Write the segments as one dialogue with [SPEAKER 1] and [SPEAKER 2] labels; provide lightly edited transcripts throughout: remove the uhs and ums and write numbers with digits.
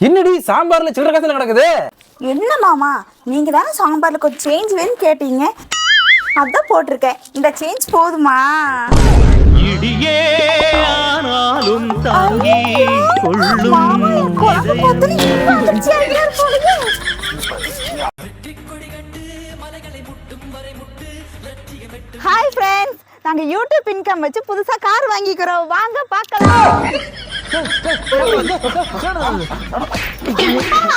[SPEAKER 1] என்னடி சாம்பார்ல சில்லற காசுல கிடக்குது?
[SPEAKER 2] என்ன மாமா, நீங்க தானே சாம்பார்ல கொஞ்சம் சேஞ்ச் வேணும்னு கேட்டீங்க, அதான் போட்டிருக்கேன். இந்த சேஞ்ச் போதுமா?
[SPEAKER 3] இடியே ஆனாலும் தாங்கி கொள்ளும்.
[SPEAKER 2] ஹாய் ஃப்ரெண்ட்ஸ், நாங்க யூடியூப் இன்கம் வச்சு புதுசா கார் வாங்கிக்கிறோம், வாங்க பார்க்கலாம்.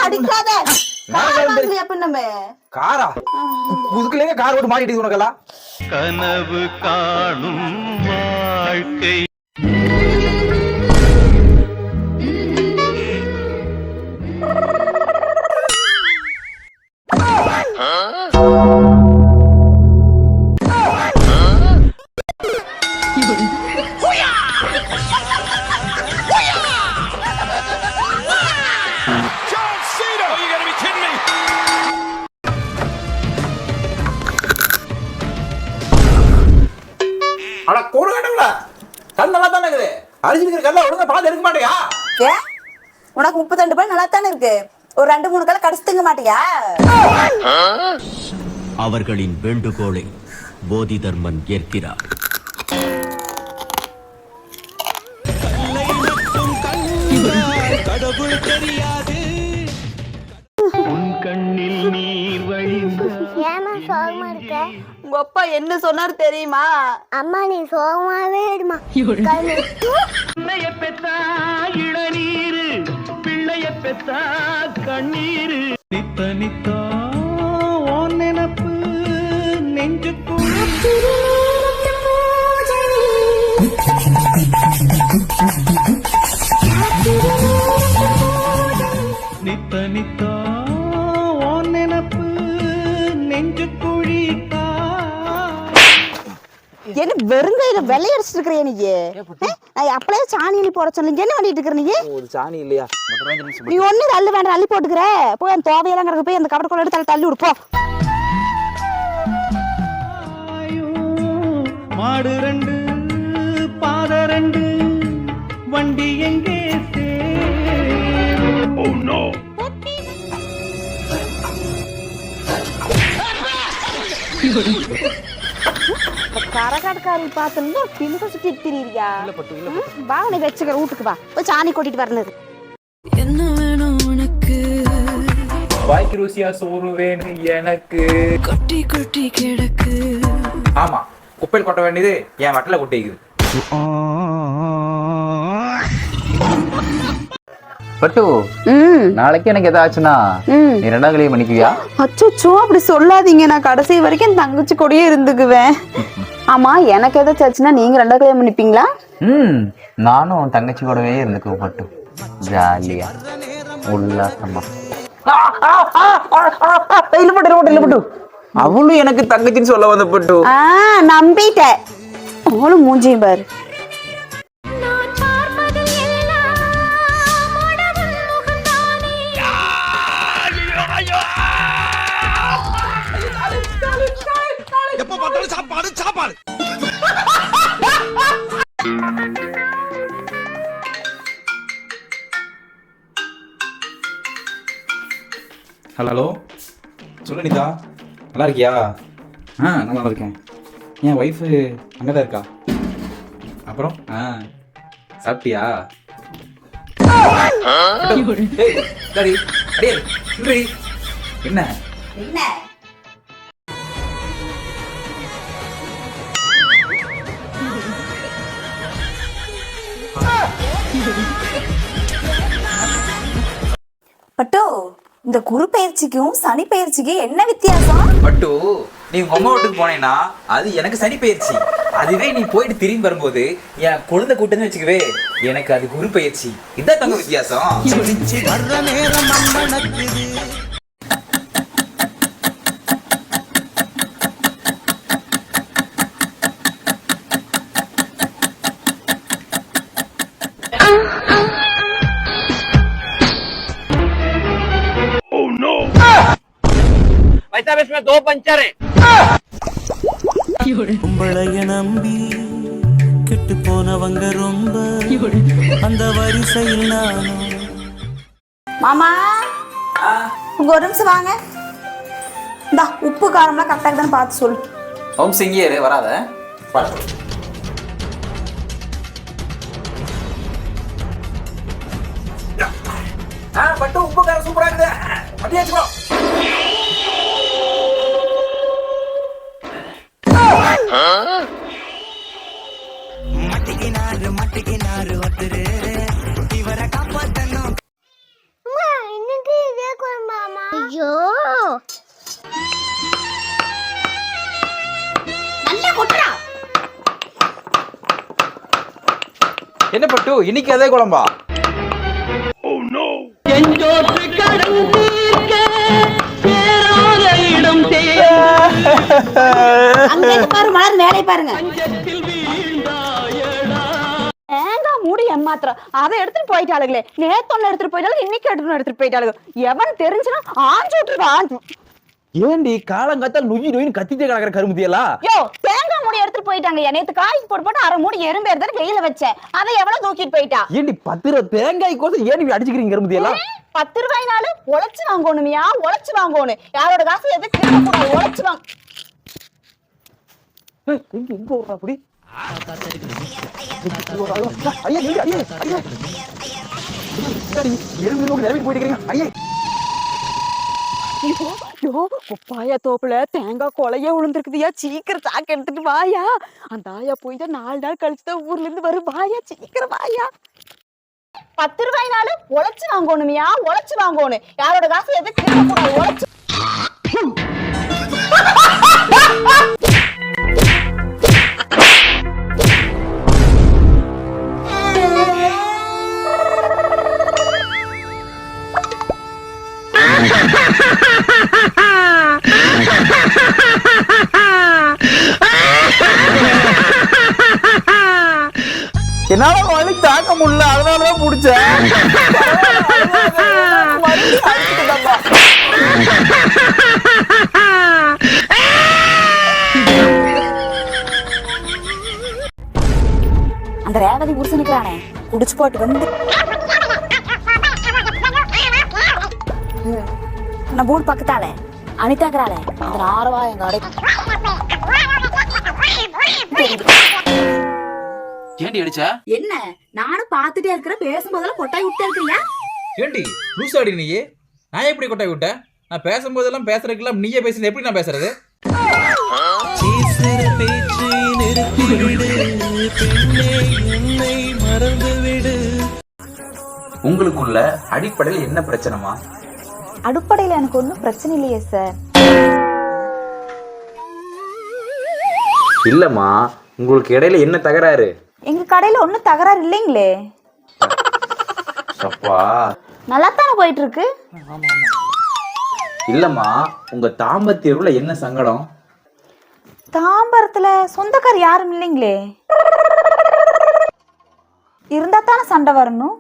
[SPEAKER 2] அடிக்காத.
[SPEAKER 1] காரா புதுக்குள்ளே கார் ஓட்டு மாட்டிட்டு உனக்கெல்லாம்
[SPEAKER 3] கனவு காணும் வாழ்க்கை.
[SPEAKER 1] அட கோடு கட்டல கண் நல்லா தானே இருக்குது. அரிசிக்கிற கல்ல ஒழுங்கா பார்த்து எடுக்க மாட்டியா?
[SPEAKER 2] உனக்கு 32 ரூபாய் நல்லா தானே இருக்கு, ஒரு 2-3 கல்ல கடிச்சு திங்க மாட்டியா?
[SPEAKER 4] அவர்களின் வேண்டுகோளை போதி தர்மன் ஏற்கிறார். கடவுள் தெரியாது உன் கண்ணில் நீர் வழிந்தால்.
[SPEAKER 5] ஏமா சோகமா இருக்க?
[SPEAKER 2] உங்க அப்பா என்ன சொன்னாரு தெரியுமா?
[SPEAKER 5] அம்மா நீ சோகமாவே இருமா.
[SPEAKER 3] பிள்ளைய பெத்தா இளநீரு, பிள்ளைய பெத்தா கண்ணீரு. நித்த நித்தா ஓன் நினப்பு நெஞ்சுக்குள்ள. நித்த நித்தா ஓன் நினப்பு நெஞ்சுக்குழி.
[SPEAKER 2] என்ன வெறுங்கையில வெள்ளையடிச்சிட்டு இருக்கிற நீ? அப்படியே சாணி போட சொல்லுங்க, என்ன பண்ணிட்டு இருக்கிற நீ?
[SPEAKER 1] சாணி இல்லையா?
[SPEAKER 2] நீ ஒண்ணு அள்ளு வேண்டாம், அள்ளி போட்டுக்கிற போய் அந்த தோவையெல்லாம் கிடக்கு, போய் அந்த கபடக்குள்ள எடுத்து தள்ளி விடுப்போம்.
[SPEAKER 3] மாடு 2 பாத 2 வண்டி எங்கே
[SPEAKER 2] கரகாட்டக்காரி பார்த்து பின்ன சுத்தி திரியா? வா நீ வச்சுக்கிற வீட்டுக்கு வா, போய் சாணி கொட்டிட்டு வரணும்.
[SPEAKER 6] என்ன வேணும் உனக்கு?
[SPEAKER 1] வாய்க்கு ருசியா சோறு வேணும் எனக்கு.
[SPEAKER 6] கொட்டி கொட்டி கிடக்கு.
[SPEAKER 1] ஆமா, குப்பையில் கொட்ட வேண்டியது என் வட்டில கொட்டிக்குது.
[SPEAKER 7] பட்டு நாளைக்கு எனக்கு ஏதாச்சுன்னா நீ 2ஆம் கல்யாணம் பண்ணிக்குவியா?
[SPEAKER 2] அச்சோ அப்படி சொல்லாதீங்க, நான் கடைசி வரைக்கும் என் தங்கச்சி கூடயே இருந்துக்குவேன். ஆமா, எனக்கு ஏதாச்சும் ஆச்சுன்னா நீங்க 2ஆம் கல்யாணம் பண்ணிப்பீங்களா?
[SPEAKER 7] நானும் உன் தங்கச்சி கூடவே இருந்துக்குவேன் பட்டு, ஜாலியா உல்லாசமா.
[SPEAKER 1] அவளும் எனக்கு தங்கச்சின்னு சொல்ல வந்த பட்டு.
[SPEAKER 2] நம்பிட்டேன். அவளும் மூஞ்சியும் பாரு.
[SPEAKER 4] சாப்பாடு சாப்பாடு.
[SPEAKER 1] ஹலோ சொல்லு நிதா, நல்லா இருக்கியா? நல்லா இருக்கேன். என் ஒய்ஃபு அங்கதான் இருக்கா? அப்புறம் சாப்பிட்டியா? என்ன
[SPEAKER 2] பட்டு, இந்த குரு பயிற்சிக்கும் சனி பயிற்சிக்கும் என்ன வித்தியாசம்?
[SPEAKER 1] பட்டு, நீ உங்க அம்மா வீட்டுக்கு போனேன்னா அது எனக்கு சனி பயிற்சி. அதுவே நீ போயிட்டு திரும்பி வரும்போது என் குழந்தை கூட்டன்னு வச்சுக்கவே, எனக்கு அது குரு பயிற்சி. இதான் தங்க வித்தியாசம்.
[SPEAKER 4] வர்ற நேரம் அம்மனக்குது.
[SPEAKER 3] साहब इसमें 2 पंचर हैं।
[SPEAKER 4] கும்பளைய நம்பி கெட்டு போனவங்க ரொம்ப அந்த வரிசையில் நானும்.
[SPEAKER 2] மாமா உங்க ஒரு நிமிஷம் வாங்க. இந்தா உப்பு காரம்லாம் கரெக்டாக தானே பார்த்து சொல்லு.
[SPEAKER 1] ஓம் சிங்கியரு வராத பட்டு உப்பு காரம் சூப்பரா இருக்குது மத்தியாச்சுக்கோ.
[SPEAKER 5] அம்மா இன்னைக்கு இதே குழம்பாமா? ஐயோ
[SPEAKER 2] நல்லா கொட்டுறா.
[SPEAKER 1] என்ன பட்டு இன்னைக்கு அதே குழம்பா?
[SPEAKER 2] அங்க பாரு மலர் வேலை பாருங்க. தேங்காய் மூடி ஏமாத்திரம் அதை எடுத்துட்டு போயிட்டாளுங்களே. நேத்தொன்னு எடுத்துட்டு போயிட்டாலும் இன்னைக்கு எடுத்துட்டு போயிட்டாளுங்க. எவன் தெரிஞ்சுன்னா ஆஞ்சு விட்டுருவான்.
[SPEAKER 3] ஏண்டி காலங்காத்தால் நுயி நுயின்னு கத்திட்டே கிடக்குற கருமுதியலா?
[SPEAKER 2] யோ தேங்காய் மூடி எடுத்துட்டு போயிட்டாங்க. நேத்து காய்க்கு போட்டு அரை மூடி எறும்பு எடுத்து வெயில வச்சேன். அதை எவ்வளவு தூக்கிட்டு போயிட்டா?
[SPEAKER 3] ஏண்டி 10 ரூபா தேங்காய் கோசம் ஏன் இப்படி அடிச்சுக்கிறீங்க கருமுதியலா?
[SPEAKER 2] 10 ரூபாய்னாலும் உழைச்சு வாங்கணுமியா, உழைச்சு வாங்கணும். யாரோட காசு எதுவும் கேட்கக்கூடாது, உழைச்சு வாங்க.
[SPEAKER 3] எங்க ஓடுறா அப்படி? ஐயா ஐயா ஐயா ஐயா எறும்பு நிரம்பி போயிட்டு ஐயா.
[SPEAKER 2] யோ குப்பாயா தோப்புல தேங்காய் கொலையே விழுந்திருக்குதுயா. சீக்கிரம் சாக்கு எடுத்துட்டு வாயா. அந்த ஆயா போய் தான் 4 நாள் கழிச்சுதான் ஊர்ல இருந்து வரும். வாயா சீக்கிரம் வாயா. 10 ரூபாய்னாலும் உழைச்சு வாங்கணுமியா, உழைச்சு வாங்கணும். யாரோட காசு எதுவும் கேட்கக்கூடாது, உழைச்சு.
[SPEAKER 3] என்னால வலி தாக்க முடியல, அதனாலதான் புடிச்சேன்.
[SPEAKER 2] அந்த ரேவதி புருஷனுக்குறானே குடிச்சு போட்டு வந்து பூட் பக்கத்தால அனிதாக்குறாள அந்த 6 ரூபாய் எங்க அடை.
[SPEAKER 1] ஏண்டி அடிச்சா?
[SPEAKER 2] என்ன நானும் பாத்துட்டே இருக்கிறேன். பேசும்போதெல்லாம் கொட்டாய் விட்டே இருக்கிறியா?
[SPEAKER 1] ஏண்டி லூசாடி நீயே? நான் எப்படி கொட்டாய் விட்டேன்? நான் பேசும்போதெல்லாம் பேசுறதுக்கெல்லாம் நீயே பேசுறது, எப்படி நான் பேசுறது?
[SPEAKER 4] பேசுற பேச்சை நிறுத்திவிடு பெண்ணே என்னை மறந்துவிடு.
[SPEAKER 1] உங்களுக்குள்ள அடிப்படையில் என்ன பிரச்சனைமா?
[SPEAKER 2] அடிப்படையில் எனக்கு ஒன்றும் பிரச்சனை இல்லையே சார்.
[SPEAKER 1] இல்லம்மா, உங்களுக்கு இடையில என்ன தகராறு?
[SPEAKER 2] எங்க கடையில ஒன்றும் தகராறு இல்லைங்களே.
[SPEAKER 1] அப்பா
[SPEAKER 2] நல்லாத்தானே போயிட்டு இருக்கு.
[SPEAKER 1] இல்லம்மா, உங்க தாம்பத்தியருக்குள்ள என்ன சங்கடம்?
[SPEAKER 2] தாம்பரத்துல சொந்தக்கார் யாரும் இல்லைங்களே. இருந்தா தானே சண்டை வரணும்.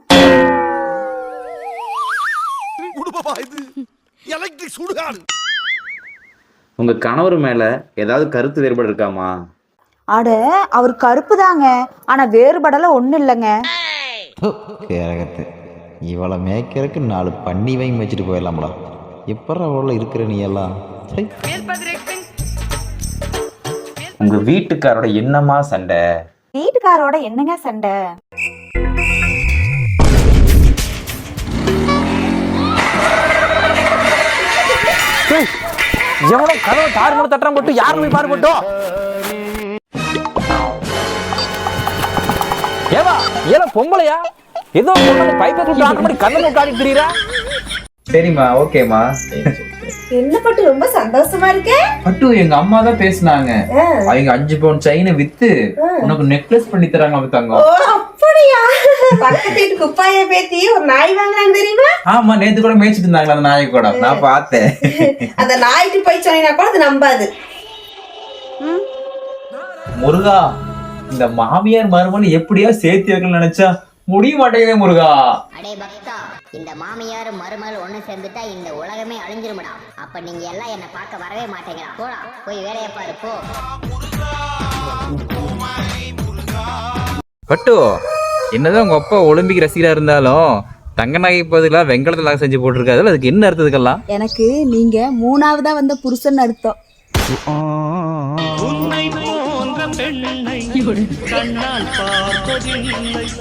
[SPEAKER 1] உங்க கணவர் மேல ஏதாவது கருத்து வேறுபாடு இருக்காமா?
[SPEAKER 2] அட அவர் கருப்பு தாங்க, ஆனா வேறுபடல ஒண்ணும் இல்லைங்க.
[SPEAKER 8] கேரகத்து இவளை மேய்க்கிறதுக்கு 4 பண்ணி வாங்கி வச்சுட்டு போயிடலாம்டா. எப்பற அவள இருக்கிற நீ எல்லாம்
[SPEAKER 1] உங்க வீட்டுக்காரோட என்னமா சண்டை?
[SPEAKER 2] வீட்டுக்காரோட என்னங்க சண்டை?
[SPEAKER 3] எவனோ கதவை தாறு மூட தட்டுறான் போட்டு யாரும் போய் பாரு போட்டோம். ஏவா ஏல பொம்பளையா ஏதோ பைப்பை கூட்டு ஆட்ட மாதிரி கண்ணை நோக்காடி திரியறா.
[SPEAKER 7] சரிம்மா, ஓகேம்மா.
[SPEAKER 2] என்ன பட்டு ரொம்ப சந்தோஷமா இருக்கே.
[SPEAKER 7] பட்டு எங்க அம்மா தான் பேசினாங்க. அவங்க 5 பவுன் செயினை வித்து உனக்கு நெக்லஸ் பண்ணி தராங்க தங்கம்.
[SPEAKER 2] அப்படியா? பக்கத்து வீட்டு குப்பாய பேத்தி ஒரு நாய் வாங்கினாங்க தெரியுமா?
[SPEAKER 7] ஆமா, நேத்து கூட மேய்ச்சிட்டு இருந்தாங்களா அந்த நாயை கூட, நான் பார்த்தேன்.
[SPEAKER 2] அந்த நாய்க்கு போய் சொன்னா கூட அது நம்பாது.
[SPEAKER 7] முருகா, இந்த மாமியார் மருமகன் எப்படியா சேர்த்து வைக்கணும்னு நினைச்சா முடிய மாட்டேங்குதே முருகா.
[SPEAKER 9] அடே பக்தா, இந்த மாமியார் மருமகள் ஒண்ணு சேர்ந்துட்டா இந்த உலகமே அழிஞ்சிருமடா. அப்ப நீங்க எல்லாம் என்ன பார்க்க வரவே மாட்டேங்கிறா. போடா போய் வேலையை பாரு போ.
[SPEAKER 1] பட்டு என்னதான் உங்க அப்பா ஒலிம்பிக் ரசிகரா இருந்தாலும் தங்க நகை பதிலாக வெங்கலத்தில் செஞ்சு போட்டிருக்காதுல, அதுக்கு என்ன அர்த்தத்துக்கெல்லாம்?
[SPEAKER 2] எனக்கு நீங்க 3ஆவதா வந்த புருஷன் அர்த்தம்.
[SPEAKER 4] உன்னை போன்ற பெண்ணை கண்ணால் பார்த்ததில்லை.